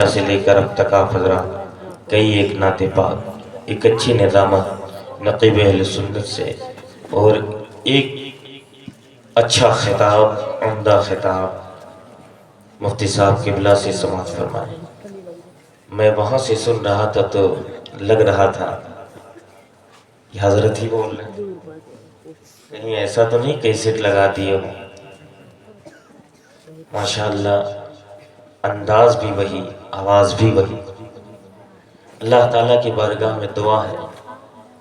سے لے کر اب تک آپ حضرات کئی ایک نعت پاک، ایک اچھی نظامت نقیب اہل سنت سے اور ایک اچھا خطاب، عمدہ خطاب مفتی صاحب قبلہ سے سماعت فرمائے۔ میں وہاں سے سن رہا تھا تو لگ رہا تھا یہ حضرت ہی بول رہے ہیں، کہیں ایسا تو نہیں کیسٹ لگا دیے ہو۔ ماشاءاللہ انداز بھی وہی، آواز بھی وہی۔ اللہ تعالیٰ کی بارگاہ میں دعا ہے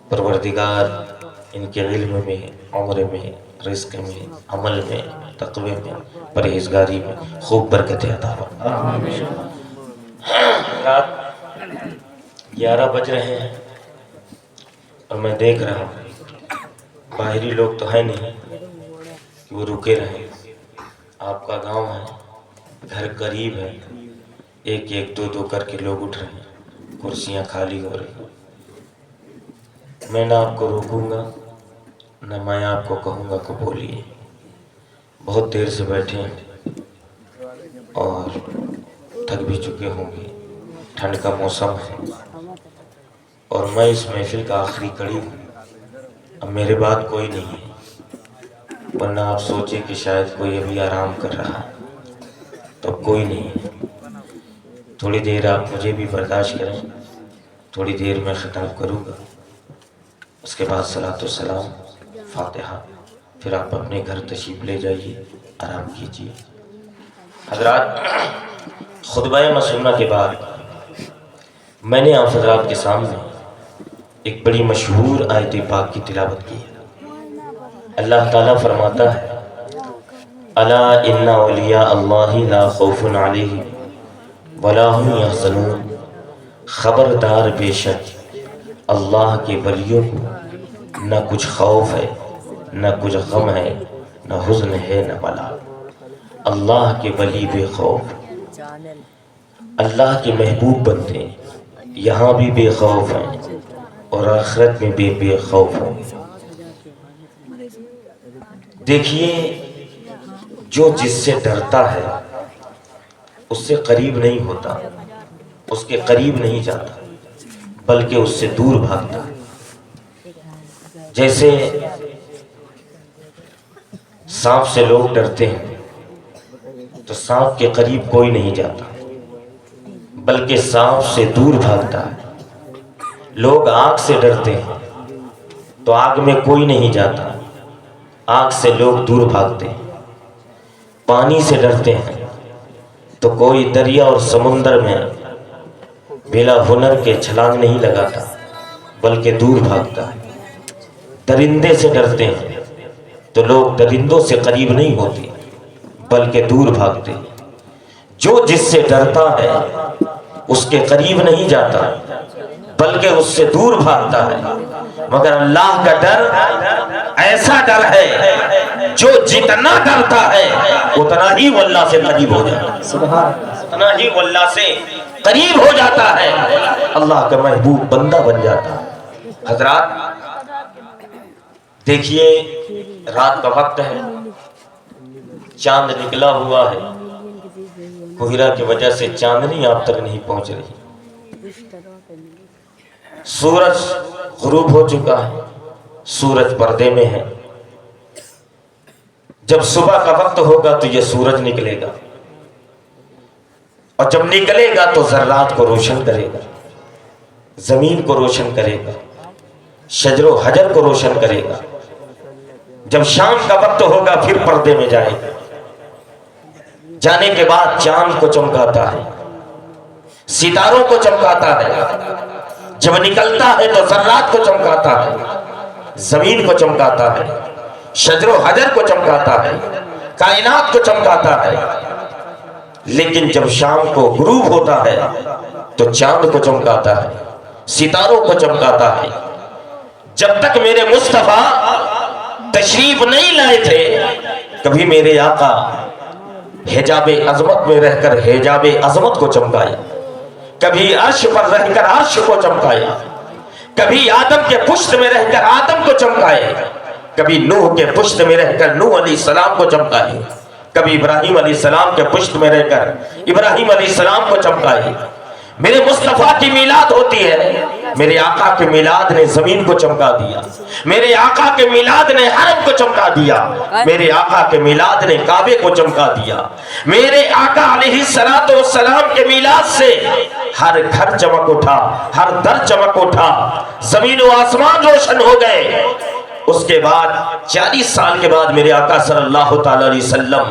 پروردگار ان کے علم میں، عمر میں، رزق میں، عمل میں، تقوی میں، پرہیزگاری میں خوب برکت عطا فرمائے۔ رات 11 بج رہے ہیں اور میں دیکھ رہا ہوں باہری لوگ تو ہے نہیں کہ وہ رکے رہیں۔ آپ کا گاؤں ہے، گھر قریب ہے، ایک ایک دو دو کر کے لوگ اٹھ رہے ہیں، کرسیاں خالی ہو رہی ہیں۔ میں نہ آپ کو روکوں گا نہ میں آپ کو کہوں گا کہ بولیے، بہت دیر سے بیٹھے ہیں اور تھک بھی چکے ہوں گے، ٹھنڈ کا موسم ہے اور میں اس محفل کا آخری کڑی ہوں۔ اب میرے بعد کوئی نہیں ہے، ورنہ آپ سوچیں کہ شاید کوئی ابھی آرام کر رہا ہے، تو کوئی نہیں ہے۔ تھوڑی دیر آپ مجھے بھی برداشت کریں، تھوڑی دیر میں خطاب کروں گا، اس کے بعد صلاۃ والسلام، فاتحہ، پھر آپ اپنے گھر تشریف لے جائیے، آرام کیجیے۔ حضرات خطبہ مسنونہ کے بعد میں نے آپ حضرات کے سامنے ایک بڑی مشہور آیت پاک کی تلاوت کی ہے۔ اللہ تعالیٰ فرماتا ہے الا ان اولیاء اللہ لا خوف علیہم ولا هم یحزنون، خبردار بے شک اللہ کے ولیوں کو نہ کچھ خوف ہے، نہ کچھ غم ہے، نہ حزن ہے، نہ بلا۔ اللہ کے ولی بے خوف، اللہ کے محبوب بندے یہاں بھی بے خوف ہیں اور آخرت میں بھی بے خوف ہوں گے۔ دیکھیے جو جس سے ڈرتا ہے اس سے قریب نہیں ہوتا، اس کے قریب نہیں جاتا بلکہ اس سے دور بھاگتا ہے۔ جیسے سانپ سے لوگ ڈرتے ہیں تو سانپ کے قریب کوئی نہیں جاتا بلکہ سانپ سے دور بھاگتا ہے۔ لوگ آگ سے ڈرتے ہیں تو آگ میں کوئی نہیں جاتا، آگ سے لوگ دور بھاگتے ہیں۔ پانی سے ڈرتے ہیں تو کوئی دریا اور سمندر میں بلا ہنر کے چھلانگ نہیں لگاتا بلکہ دور بھاگتا ہے۔ درندے سے ڈرتے ہیں تو لوگ درندوں سے قریب نہیں ہوتے بلکہ دور بھاگتے ہیں۔ جو جس سے ڈرتا ہے اس کے قریب نہیں جاتا بلکہ اس سے دور بھاگتا ہے، مگر اللہ کا ڈر ایسا ڈر ہے جو جتنا ڈرتا ہے اتنا ہی وہ اللہ سے قریب ہو جاتا ہے، اتنا ہی وہ اللہ سے قریب ہو جاتا ہے، اللہ کا محبوب بندہ بن جاتا ہے۔ حضرات دیکھیے رات کا وقت ہے، چاند نکلا ہوا ہے، کوہرا کی وجہ سے چاندنی آپ تک نہیں پہنچ رہی، سورج غروب ہو چکا ہے، سورج پردے میں ہے۔ جب صبح کا وقت ہوگا تو یہ سورج نکلے گا اور جب نکلے گا تو ذرات کو روشن کرے گا، زمین کو روشن کرے گا، شجر و حجر کو روشن کرے گا۔ جب شام کا وقت ہوگا پھر پردے میں جائے گا، جانے کے بعد چاند کو چمکاتا ہے، ستاروں کو چمکاتا ہے، جب نکلتا ہے تو ذرات کو چمکاتا ہے، زمین کو چمکاتا ہے، شجر و حجر کو چمکاتا ہے، کائنات کو چمکاتا ہے۔ لیکن جب شام کو غروب ہوتا ہے تو چاند کو چمکاتا ہے، ستاروں کو چمکاتا ہے۔ جب تک میرے مصطفیٰ تشریف نہیں لائے تھے کبھی میرے آقا حجاب عظمت میں رہ کر حجاب عظمت کو چمکایا، کبھی عرش پر رہ کر عرش کو چمکایا، کبھی آدم کے پشت میں رہ کر آدم کو چمکایا، کبھی نوح کے پشت میں رہ کر نوح علیہ السلام کو چمکایا، کبھی ابراہیم علیہ السلام کے پشت میں رہ کر ابراہیم علیہ السلام کو چمکائی۔ میرے مصطفیٰ کی میلاد ہوتی ہے، میرے آقا کے میلاد نے زمین کو چمکا دیا، میرے آقا کے میلاد نے حرم کو چمکا دیا، میرے آقا کے میلاد نے کعبے کو چمکا دیا، میرے آقا علیہ السلام کے میلاد سے ہر گھر چمک اٹھا، ہر در چمک اٹھا، زمین و آسمان روشن ہو گئے۔ اس کے بعد 40 سال کے بعد میرے آقا صلی اللہ تعالی علیہ وسلم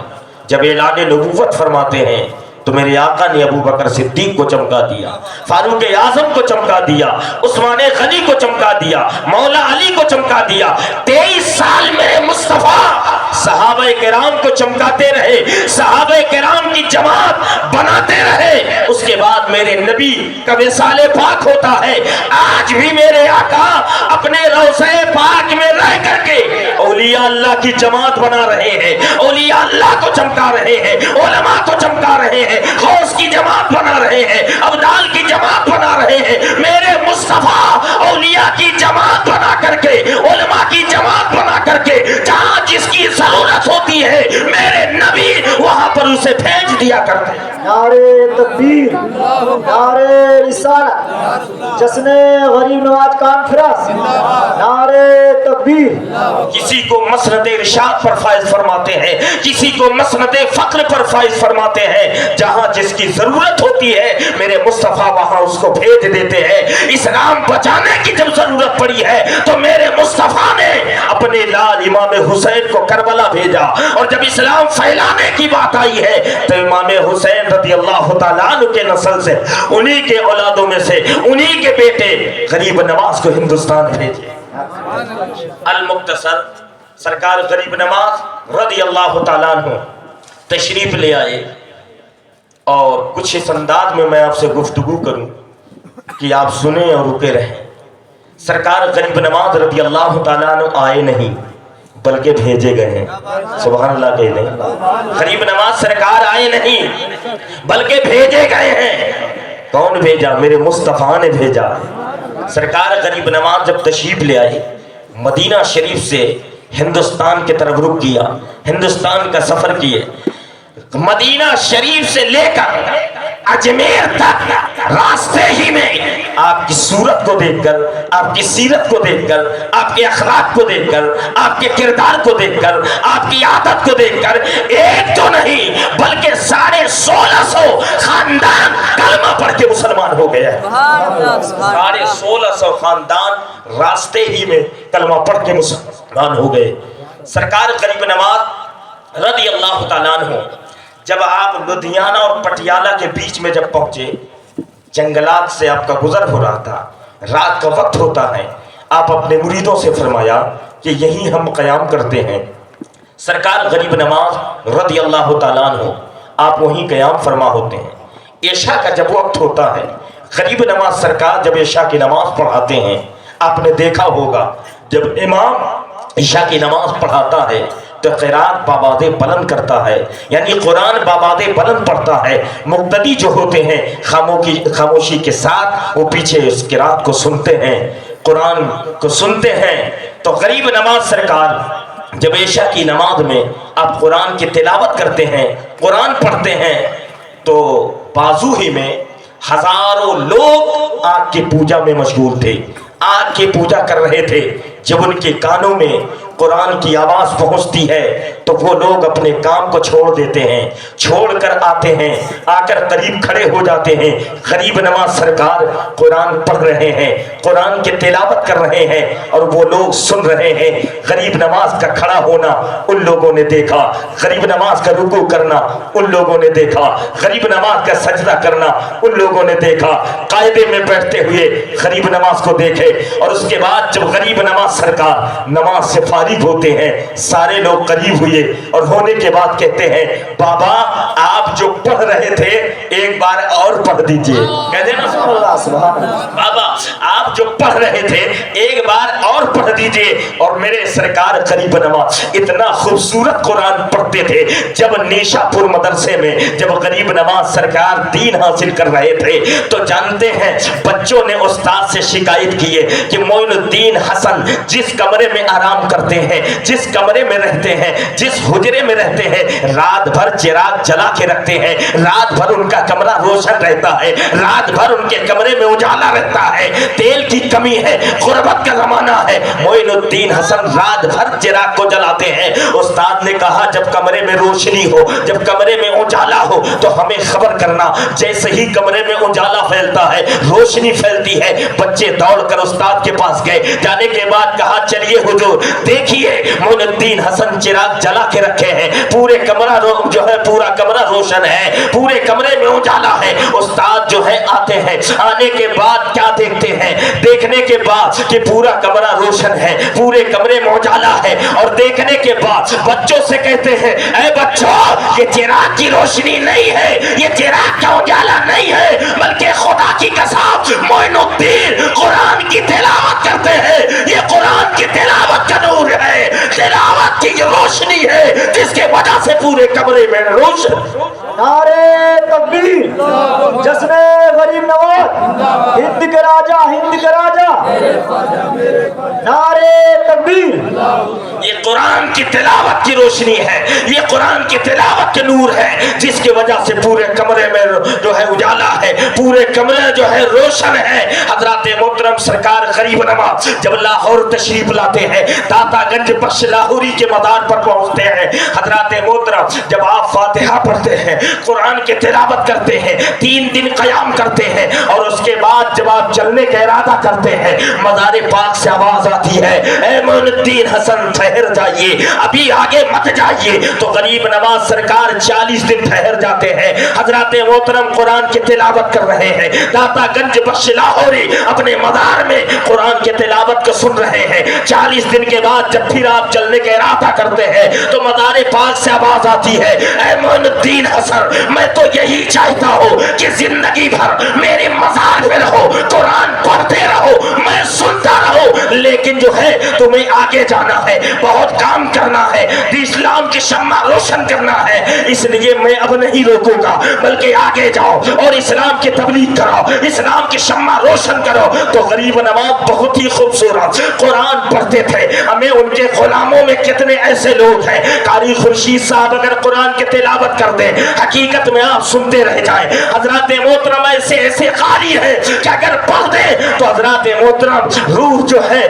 جب اعلان نبوت فرماتے ہیں تو میرے آقا نے ابو بکر صدیق کو چمکا دیا، فاروق اعظم کو چمکا دیا، عثمان غنی کو چمکا دیا، مولا علی کو چمکا دیا۔ 23 سال میرے مصطفیٰ صحابہ کرام کو چمکاتے رہے، صحابہ کرام کی جماعت بناتے رہے۔ اس کے بعد میرے نبی کا وصال پاک ہوتا ہے۔ آج بھی میرے آقا اپنے روضہ پاک میں رہ کر کے اولیاء اللہ کی جماعت بنا رہے ہیں، اولیاء اللہ کو چمکا رہے ہیں، علماء کو چمکا رہے ہیں، غوث کی جماعت بنا رہے ہیں، ابدال کی جماعت بنا رہے ہیں۔ میرے مصطفیٰ اولیاء کی جماعت بنا کر کے، علماء کی جماعت بنا کر کے، جہاں جس کی ضرورت ہوتی ہے میرے نبی وہاں پر اسے بھیج دیا کرتے ہیں۔ نعرے تکبیر، نعرے رسالت، جشن غریب نواز کانفرنس، نعرے تکبیر۔ کسی کو مسند ارشاد پر فائز فرماتے ہیں، کسی کو مسند فقر پر فائز فرماتے ہیں۔ جہاں جس کی ضرورت ہوتی ہے میرے مصطفیٰ وہاں اس کو بھیج دیتے ہیں۔ اسلام بچانے کی جب ضرورت پڑی ہے تو میرے مصطفیٰ نے اپنے لال امام حسین کو کربلا بھیجا، اور جب اسلام پھیلانے کی بات آئی ہے تو امام حسین رضی اللہ تعالیٰ عنہ کے نسل سے، انہی کے اولادوں میں سے، انہی کے بیٹے غریب نواز کو ہندوستان بھیجے۔ المختصر سرکار غریب نواز رضی اللہ تعالیٰ عنہ تشریف لے آئے، اور کچھ اس انداز میں آپ سے گفتگو کروں کہ آپ سنیں اور رکے رہیں۔ سرکار غریب نواز رضی اللہ تعالیٰ عنہ آئے نہیں بلکہ بھیجے گئے ہیں۔ سبحان اللہ کہہ لیں۔ غریب نواز سرکار آئے نہیں بلکہ بھیجے گئے ہیں۔ کون بھیجا؟ میرے مصطفیٰ نے بھیجا۔ سرکار غریب نواز جب تشریف لے آئے، مدینہ شریف سے ہندوستان کی طرف رخ کیا، ہندوستان کا سفر کیے، مدینہ شریف سے لے کر اجمیر تک راستے ہی میں آپ کی صورت کو دیکھ کر، آپ کی سیرت کو دیکھ کر، آپ کے اخلاق کو دیکھ کر، آپ کے کردار کو دیکھ کر، آپ کی عادت کو دیکھ کر ایک تو نہیں بلکہ 1650 خاندان کلمہ پڑھ کے مسلمان ہو گیا ہے۔ 1650 خاندان راستے ہی میں کلمہ پڑھ کے مسلمان ہو گئے۔ سرکار غریب نواز رضی اللہ تعالیٰ عنہ جب آپ لدھیانہ اور پٹیالہ کے بیچ میں جب پہنچے، جنگلات سے آپ کا گزر ہو رہا تھا، رات کا وقت ہوتا ہے، آپ اپنے مریدوں سے فرمایا کہ یہیں ہم قیام کرتے ہیں۔ سرکار غریب نواز رضی اللہ تعالیٰ عنہ آپ وہیں قیام فرما ہوتے ہیں۔ عشاء کا جب وقت ہوتا ہے، غریب نواز سرکار جب عشاء کی نماز پڑھاتے ہیں، آپ نے دیکھا ہوگا جب امام عشاء کی نماز پڑھاتا ہے تو قرات بآواز بلند کرتا ہے، یعنی قرآن بآواز بلند پڑھتا ہے۔ مقتدی جو ہوتے ہیں خاموشی کے ساتھ وہ پیچھے اس قرات کو سنتے ہیں، قرآن کو سنتے ہیں۔ تو غریب نواز سرکار جب عشاء کی نماز میں آپ قرآن کی تلاوت کرتے ہیں، قرآن پڑھتے ہیں، تو بازو ہی میں ہزاروں لوگ آگ کی پوجا میں مشغول تھے، آگ کی پوجا کر رہے تھے۔ جب ان کے کانوں میں قرآن کی آواز پہنچتی ہے تو وہ لوگ اپنے کام کو چھوڑ دیتے ہیں، چھوڑ کر آتے ہیں، آ کر قریب کھڑے ہو جاتے ہیں۔ غریب نواز سرکار قرآن پڑھ رہے ہیں، قرآن کی تلاوت کر رہے ہیں، اور وہ لوگ سن رہے ہیں۔ غریب نواز کا کھڑا ہونا ان لوگوں نے دیکھا، غریب نواز کا رکوع کرنا ان لوگوں نے دیکھا، غریب نواز کا سجدہ کرنا ان لوگوں نے دیکھا۔ قاعدے میں بیٹھتے ہوئے غریب نواز کو دیکھے، اور اس کے بعد جب غریب نواز سرکار نماز سے فارغ ہوتے ہیں، سارے لوگ قریب ہوئے اور ہونے کے بعد کہتے ہیں بابا آپ جو پڑھ رہے تھے ایک بار اور پڑھ دیجئے۔ کہتے ہیں نا بابا آپ جو پڑھ رہے تھے ایک بار اور پڑھ دیجئے۔ اور میرے سرکار غریب نواز اتنا خوبصورت قرآن پڑھتے تھے، جب نیشا پور مدرسے میں جب غریب نواز سرکار دین حاصل کر رہے تھے تو جانتے ہیں بچوں نے استاد سے شکایت کی ہے کہ معین الدین حسن جس کمرے میں آرام کرتے ہیں، جس کمرے میں رہتے ہیں، جس जिस हुजरे में रहते हैं रात भर चिराग जला के रखते हैं, रात भर उनका कमरा रोशन रहता है, रात भर उनके कमरे में उजाला रहता है, तेल की कमी है, गुर्बत का जमाना है, मोइनुद्दीन हसन रात भर चिराग को जलाते हैं। उस्ताद ने कहा जब कमरे में रोशनी हो, जब कमरे में उजाला हो तो हमें खबर करना। जैसे ही कमरे में उजाला फैलता है, रोशनी फैलती है, बच्चे दौड़कर उस्ताद के पास गए। जाने के बाद कहा चलिए हुजूर देखिए मोइनुद्दीन हसन चिराग जला के रखे हैं, पूरे कमरा जो है पूरा कमरा रोशन है, पूरे कमरे में उजाला है। उस्ताद जो है आते हैं, आने के बाद क्या देखते हैं, देखने के बाद कि पूरा कमरा रोशन है, पूरे कमरे में उजाला है, और देखने के बाद बच्चों से कहते हैं ऐ बच्चों ये चिराग की रोशनी नहीं है, ये चिराग का उजाला नहीं है, बल्कि खुदा की कसम मोइनुद्दीन कुरान की तिलावत करते हैं, ये कुरान की तिलावत का नूर है, तिलावत की रोशनी है जिसके वजह से पूरे कमरे में रोशन। नारे तकबीर, जश्न गरीब नवाज, हिंद के राजा, हिंद के राजा, नारे तकबीर। ये कुरान की तिलावत की रोशनी है, ये कुरान की तिलावत के नूर है जिसकी वजह से पूरे कमरे में जो है उजाला है, पूरे कमरे जो है रोशन है। हजरत मोहतरम सरकार गरीब नवाज जब लाहौर तशरीफ लाते हैं, दातागंज बख्श लाहौरी के मदार पर पहुंचते हैं, हजरत मोहतरम जब आप फातिहा पढ़ते हैं, कुरान की तिलावत करते हैं, 3 दिन क़याम करते हैं, और उसके बाद जब आप चलने का इरादा करते हैं, मज़ार पाक से आवाज आती है ऐ मोइनुद्दीन हसन ठहर जाइए, अभी आगे मत जाइए। तो गरीब नवाज सरकार 40 दिन ठहर जाते हैं। हजरत मोहतरम कुरान की तिलावत कर रहे हैं, दातागंज बख्श लाहौरी अपने मज़ार में कुरान की तिलावत को सुन रहे हैं। 40 दिन के बाद जब फिर आप चलने का इरादा करते हैं तो मज़ार पाक से आवाज आती है ऐ मोइनुद्दीन हसन मैं तो यही चाहता हूँ कि जिंदगी भर मेरे मज़ार में रहो, कुरान पढ़ते रहो, मैं सुनता रहूं, लेकिन जो है तुम्हें आगे जाना है, बहुत काम करना है, इस्लाम की शम्मा रोशन करना है, इसलिए मैं अब नहीं रोकूंगा, बल्कि आगे जाओ और इस्लाम की तबलीग करो, इस्लाम की शम्मा रोशन करो। तो गरीब नवाज बहुत ही खूबसूरत कुरान पढ़ते थे। हमें उनके गुलामों में कितने ऐसे लोग हैं, कारी खुर्शीद साहब अगर कुरान की तिलावत कर दे हकीकत में आप सुनते रह जाएं। हजरत मोहतरम ऐसे ऐसे कारी है कि अगर पढ़ दे तो हजरत मोहतरम रूह जो है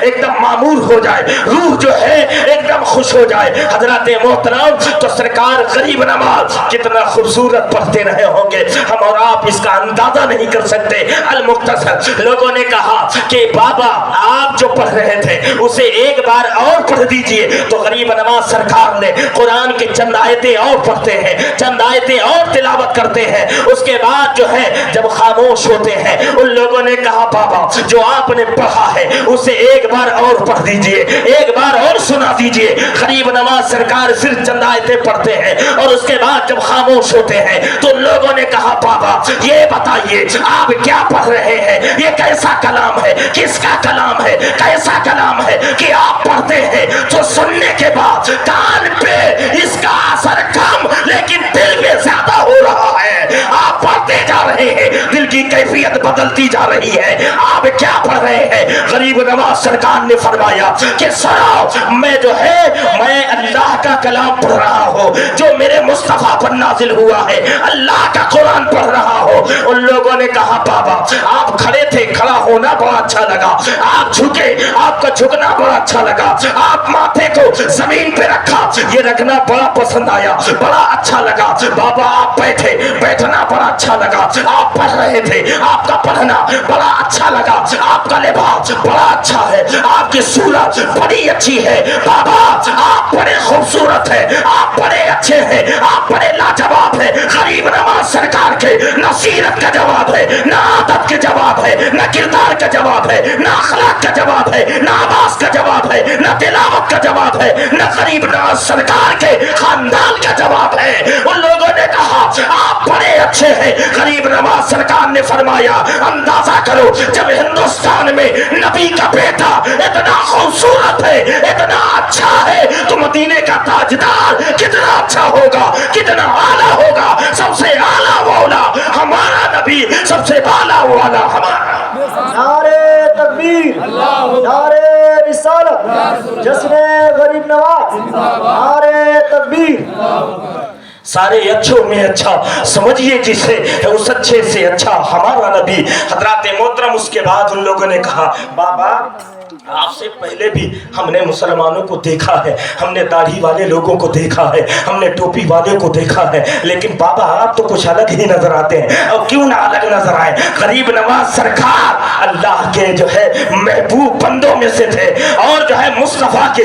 एकदम मामूर हो जाए, रूह जो है एकदम खुश हो जाए। हजरत मोहतरम तो सरकार गरीब नवाज कितना खूबसूरत पढ़ते रहे होंगे, हम और आप इसका अंदाजा नहीं कर सकते। अल मुख्तसर लोगों ने कहा कि बाबा आप जो पढ़ रहे थे उसे एक बार और पढ़ दीजिए। तो गरीब नवाज सरकार ने कुरान की चंद आयतें और पढ़ते हैं, चंद आयतें और तिलावत करते हैं। उसके बाद जो है जब खामोश होते हैं उन लोगों ने कहा बाबा जो आपने पढ़ा है उसे एक बार और पढ़ दीजिए, एक बार और सुना दीजिए। गरीब नवाज सरकार सिर्फ चंद आयतें पढ़ते हैं और उसके बाद जब खामोश होते हैं तो लोगों ने कहा बाबा ये बताइए आप क्या पढ़ रहे हैं, ये कैसा कलाम है, किसका कलाम है, कैसा कलाम है कि आप पढ़ते हैं तो सुनने के बाद कान पे इसका असर कम लेकिन दिल में ज्यादा हो रहा है। आप पढ़ते जा रहे हैं, दिल की कैफियत बदलती जा रही है। आप क्या पढ़ रहे हैं? गरीब नवाज सरकार ने फरमाया कि सुनो मैं जो है मैं अल्लाह का कलाम पढ़ रहा हूँ जो मेरे मुस्तफा पर नाजिल हुआ है, अल्लाह का कुरान पढ़ रहा हो। उन लोगों ने कहा बाबा आप खड़े थे, खड़ा होना बड़ा अच्छा लगा, आप झुके, आपका झुकना बड़ा अच्छा लगा, आप माथे को जमीन पे रखा, ये रखना बड़ा पसंद आया, बड़ा अच्छा लगा। बाबा आप बैठे, बैठना बड़ा अच्छा लगा, आप पढ़ रहे थे, आपका पढ़ना बड़ा अच्छा लगा, आपका लिबास बड़ा अच्छा है, आपकी सूरत बड़ी अच्छी है। बाबा आप बड़े खूबसूरत है, आप बड़े अच्छे हैं, आप बड़े लाजवाब है। गरीब नवाज सरकार के न सीरत का जवाब है, न आदत के जवाब है, न किरदार का जवाब है, न अखलाक का जवाब है, न आवाज का जवाब है, न तिलावत का जवाब है, न गरीब नवाज सरकार के खानदान का जवाब है। उन लोगों ने कहा आप बड़े अच्छे हैं। गरीब नवाज सरकार ने फरमाया अंदाजा करो जब हिंदुस्तान में नबी का बेटा इतना खूबसूरत है, इतना अच्छा है तो मदीने का ताजदार कितना अच्छा होगा, कितना आला होगा। सबसे आला वाला हमारा नबी, सबसे आला वाला हमारा। नारे तकबीर, नारे रिसालत, जश्न गरीब नवाज, नारे तकबीर। सारे अच्छों में अच्छा समझिए जिसे, उस अच्छे से अच्छा हमारा नबी हजरत मोहतरम। उसके बाद उन लोगों ने कहा बाबा आपसे पहले भी हमने मुसलमानों को देखा है, हमने दाढ़ी वाले लोगों को देखा है, हमने टोपी वाले को देखा है, लेकिन बाबा आप तो कुछ अलग ही नजर आते हैं। और क्यों ना अलग नजर आए, गरीब नवाज सरकार अल्लाह के जो है महबूब बंदों में से थे और जो है मुस्तफा के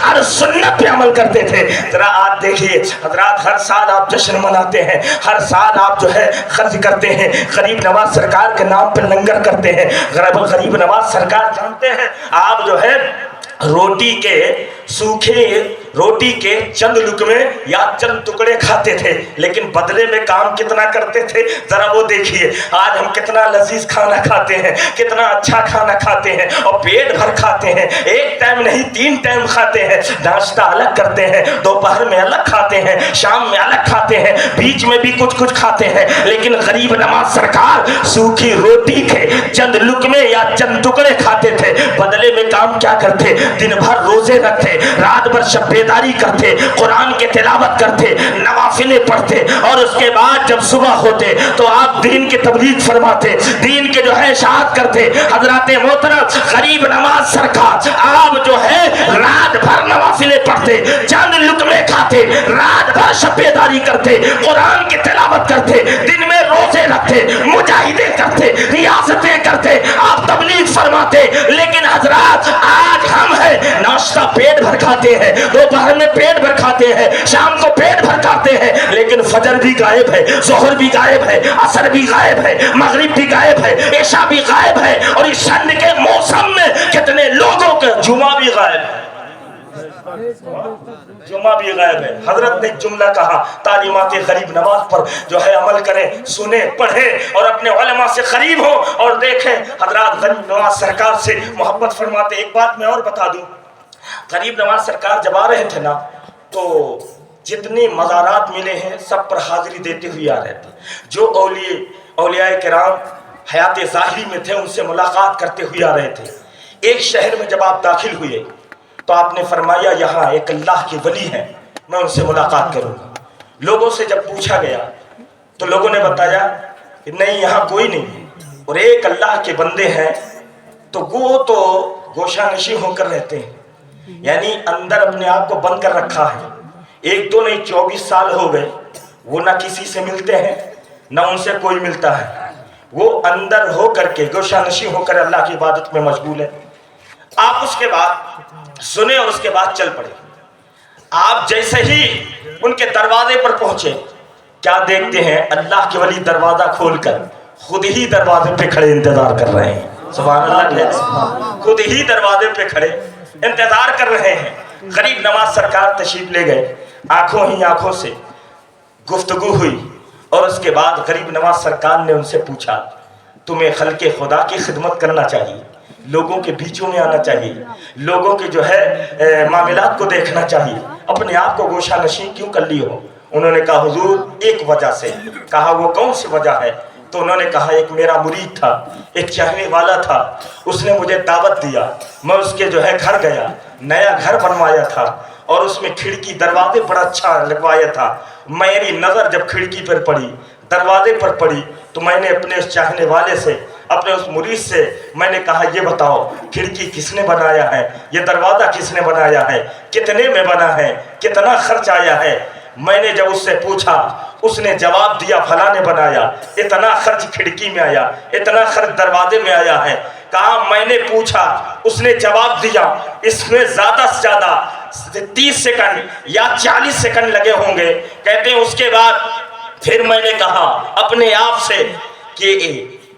हर सुन्नत पे अमल करते थे। जरा आज देखिए हजरात, हर साल आप जश्न मनाते हैं, हर साल आप जो है खर्च करते हैं, गरीब नवाज सरकार के नाम पे लंगर करते हैं। गरीब नवाज सरकार जानते हैं आप जो है रोटी के सूखे रोटी के चंद लुकमे या चंद टुकड़े खाते थे, लेकिन बदले में काम कितना करते थे जरा वो देखिए। आज हम कितना लजीज खाना खाते हैं, कितना अच्छा खाना खाते हैं और पेट भर खाते हैं, एक टाइम नहीं 3 टाइम खाते हैं। नाश्ता अलग करते हैं, दोपहर में अलग खाते हैं, शाम में अलग खाते हैं, बीच में भी कुछ कुछ खाते हैं। लेकिन गरीब नवाज सरकार सूखी रोटी के चंद लुकमे या चंद टुकड़े खाते थे, बदले में काम क्या करते, दिन भर रोजे रखते, रात भर शब्बेदारी करते, कुरान के तिलावत करते, नवाफिले पढ़ते और उसके बाद जब सुबह होते तो आप दीन की तबलीग फरमाते, दीन के जो है इशाअत करते। हजरत मोहतरम गरीब नवाज सरकार आप जो है रात भर नवाफिले पढ़ते, चंद लुकमे खाते, रात भर शब्बेदारी करते, कुरान की तिलावत करते, दिन में रोजे रखते, मुजाहिदे करते, रियासतें करते, आप तबलीग फरमाते। लेकिन हजरात आज हम है नाश्ता पेट भर खाते हैं, दोपहर में पेट भर खाते हैं, शाम को पेट भर खाते हैं, लेकिन फजर भी गायब है, जोहर भी गायब है, असर भी गायब है, मगरिब भी गायब है, इशा भी गायब है और इस ठंड के मौसम में कितने लोगों का जुमा भी गायब है, जुमा भी गायब है। हजरत ने जुमला कहा तालीमात गरीब नवाज पर जो है अमल करें, सुने, पढ़ें और अपने उलमा से करीब हो और देखें। हजरत गरीब नवाज सरकार से मोहब्बत फरमाते। एक बात मैं और बता दूं, गरीब नवाज सरकार जब आ रहे थे ना तो जितने मज़ारात मिले हैं सब पर हाजिरी देते हुए आ रहे थे। जो औलिया किराम हयात ज़ाहिरी में थे उनसे मुलाकात करते हुए आ रहे थे। एक शहर में जब आप दाखिल हुए तो आपने फरमाया यहाँ एक अल्लाह के वली हैं, मैं उनसे मुलाकात करूँगा। लोगों से जब पूछा गया तो लोगों ने बताया कि नहीं यहाँ कोई नहीं और एक अल्लाह के बंदे हैं तो वो तो गोशानशी होकर रहते हैं, यानी अंदर अपने आप को बंद कर रखा है। 1-2 नहीं 24 साल हो गए, वो ना किसी से मिलते हैं ना उनसे कोई मिलता है, वो अंदर हो करके गोशानशी होकर अल्लाह की इबादत में मशगूल है। आप उसके बाद सुने और उसके बाद चल पड़े। आप जैसे ही उनके दरवाजे पर पहुंचे क्या देखते हैं, अल्लाह के वली दरवाजा खोलकर खुद ही दरवाजे पे खड़े इंतजार कर रहे हैं। सुभान अल्लाह, खुद ही दरवाजे पे खड़े इंतजार कर रहे हैं। गरीब नवाज सरकार तशरीफ ले गए, आंखों ही आंखों से गुफ्तगू हुई और उसके बाद गरीब नवाज सरकार ने उनसे पूछा तुम्हें खल्के खुदा की खिदमत करना चाहिए, लोगों के बीचों में आना चाहिए, लोगों के जो है मामलात को देखना चाहिए, अपने आप को गोशा नशी क्यों कर ली हो? उन्होंने कहा हुजूर एक वजह से। कहा वो कौन सी वजह है? तो उन्होंने कहा एक मेरा मुरीद था, एक चाहने वाला था, उसने मुझे दावत दिया, मैं उसके जो है घर गया, नया घर बनवाया था और उसमें खिड़की दरवाजे बड़ा अच्छा लगवाया था। मेरी नज़र जब खिड़की पर पड़ी, दरवाजे पर पड़ी तो मैंने अपने उस चाहने वाले से, अपने उस मुरीद से मैंने कहा ये बताओ खिड़की किसने बनाया है, ये दरवाज़ा किसने बनाया है, कितने में बना है, कितना खर्च आया है? मैंने जब उससे पूछा उसने जवाब दिया फला ने बनाया, इतना खर्च खिड़की में आया, इतना खर्च दरवाजे में आया है। कहा मैंने पूछा, उसने जवाब दिया इसमें ज़्यादा से ज़्यादा 30 सेकंड या 40 सेकंड लगे होंगे। कहते हैं उसके बाद फिर मैंने कहा अपने आप से कि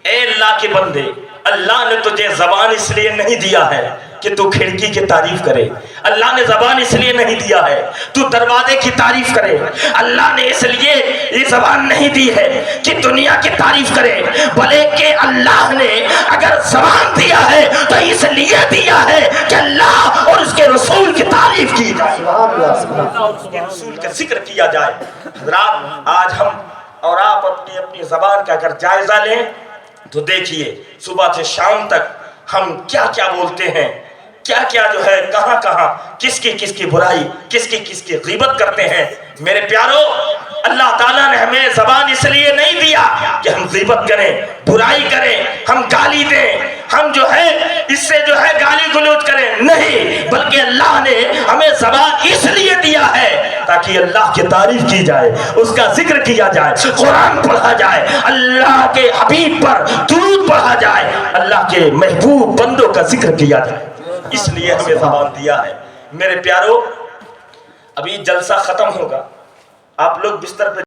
ए अल्लाह के बंदे, अल्लाह ने तुझे ज़बान इसलिए नहीं दिया है कि तू खिड़की की तारीफ करे, अल्लाह ने ज़बान इसलिए नहीं दिया है तू दरवाजे की तारीफ करे, अल्लाह ने इसलिए ये ज़बान नहीं दी है कि दुनिया की तारीफ करे, भले के अल्लाह ने अगर ज़बान दिया है तो इसलिए दिया है कि अल्लाह और उसके रसूल की तारीफ की जाए, उसके रसूल का जिक्र किया जाए। हज़रात आज हम और आप अपनी अपनी ज़बान का अगर जायज़ा लें तो देखिए सुबह से शाम तक हम क्या क्या बोलते हैं। کیا کیا جو ہے کہاں کہاں کس کی برائی کس کی غیبت کرتے ہیں. میرے پیارو، اللہ تعالیٰ نے ہمیں زبان اس لیے نہیں دیا کہ ہم غیبت کریں، برائی کریں، ہم گالی دیں، ہم جو ہے اس سے جو ہے گالی گلوچ کریں، نہیں، بلکہ اللہ نے ہمیں زبان اس لیے دیا ہے تاکہ اللہ کی تعریف کی جائے، اس کا ذکر کیا جائے، قرآن پڑھا جائے، اللہ کے حبیب پر درود پڑھا جائے، اللہ کے محبوب بندوں کا ذکر کیا جائے. اس لیے ہمیں زبان دیا ہے. میرے پیارو، ابھی جلسہ ختم ہوگا، آپ لوگ بستر پہ